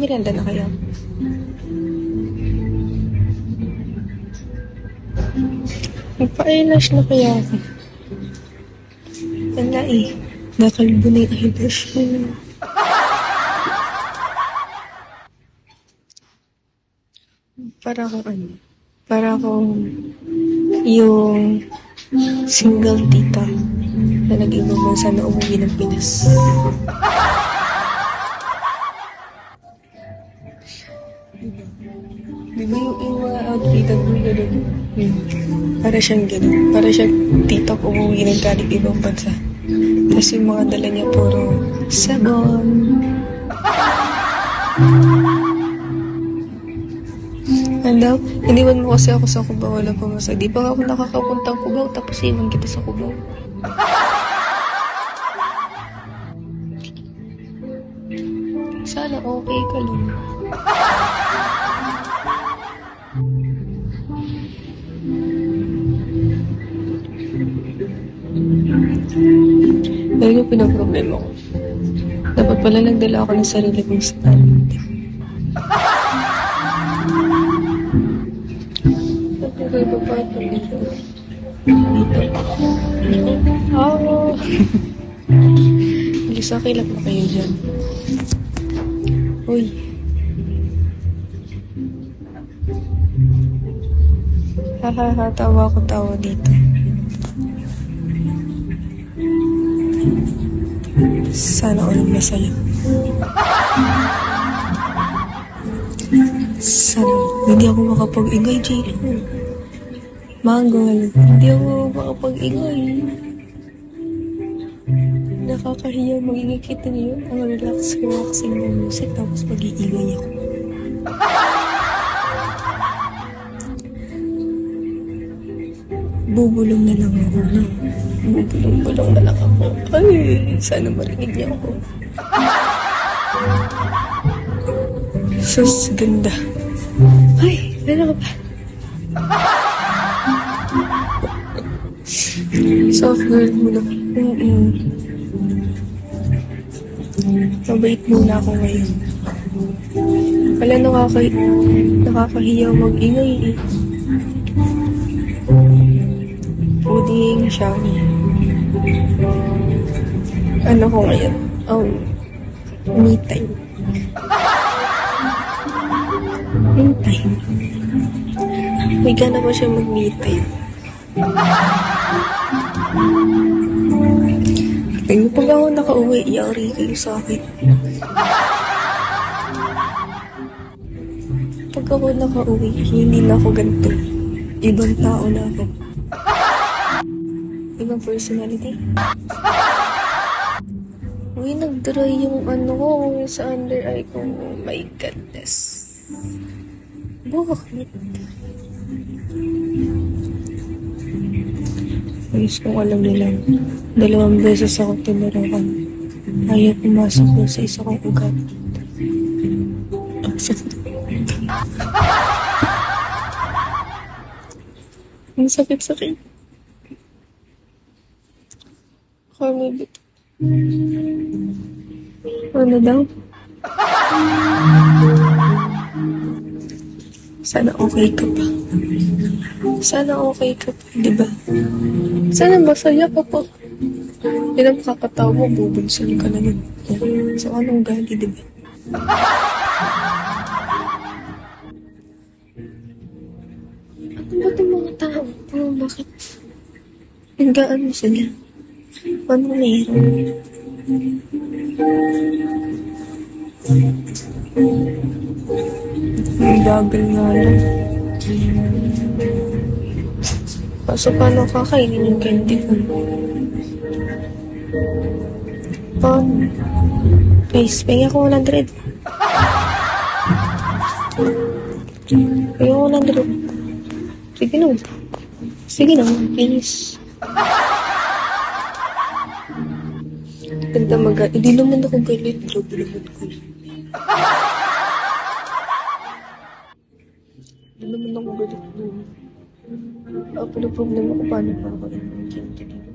Miranda na kayo. Magpa-eyelash na kaya ako. Wala eh. Nakalbo na yung eyelash ko. Para akong ano? Para akong yung single tita na nag-ibang bansa na umuwi ng Pinas. Di ba yung mga outfitan mo gano'n? Para siyang gano'n. Para siyang tita ko umuwi ng galing ibang bansa. Tapos yung mga dala niya puro sabon. Hello? Iniwan mo kasi ako sa Cubao. Wala pa masa. Di pa ako nakakapuntang Cubao. Tapos iwan kita sa Cubao. Sana okay ka lang. Dahil yung pinaproblema ko. Dapat pala nagdala ako ng sarili kong stand. Okay, baba ito dito. Oh. Lisa, kilap na kayo dyan. Uy. Hahaha, tawa ko tawa dito. Sana all masaya. Sana hindi ako makapag-ingay, Jay. Manggol, hindi ako makapag-ingay. Nakakahiya magiging kita niyo. Ang relaxing ng music tapos mag-iingay ako. Bubulong na lang ako, no? Bubulong na lang ako. Ay, sana marinig niya ako. Sus, ganda. Ay, ano ka ba? Soft girl muna. Mabait muna ako ngayon. Wala nakakahiya mag-ingay eh. Puding siya. Ano ko ngayon? Oh, me time. Me time. May gana ba siya mag-me time? Kaya pag ako nakauwi, yari kayo sa akin. Pag ako nakauwi, hindi na ako ganito. Ibang tao na ako. Ibang personality. Uy, nag-dry yung ano ko sa under eye ko. Oh my goodness. Bakit? Ayos kung alam nila. 2 beses ako tinirakan. Ayaw pumasok doon sa isa kong ugat. Ang sakit-sakit. Kami bito. Ano daw? Sana okay ka pa. Sana okay ka pa, di ba? Sana masaya ka pa. Yan ang kakatawa mo, bubunsan ka naman. So, anong gali, di ba? Ano ba itong mga tao? Bakit? Hanggaan mo sila. Ano meron? Ang bagal nga lang. Kaso paano kakainin yung candy ko? Paano? Guys, pay ako 100. Pay ako 100. Sige na. Sige na, please. Ganda hindi naman ako galit. Grabe naman ko. Hindi naman ako galit doon. Pero problema ko paano pa ako ng candy dito.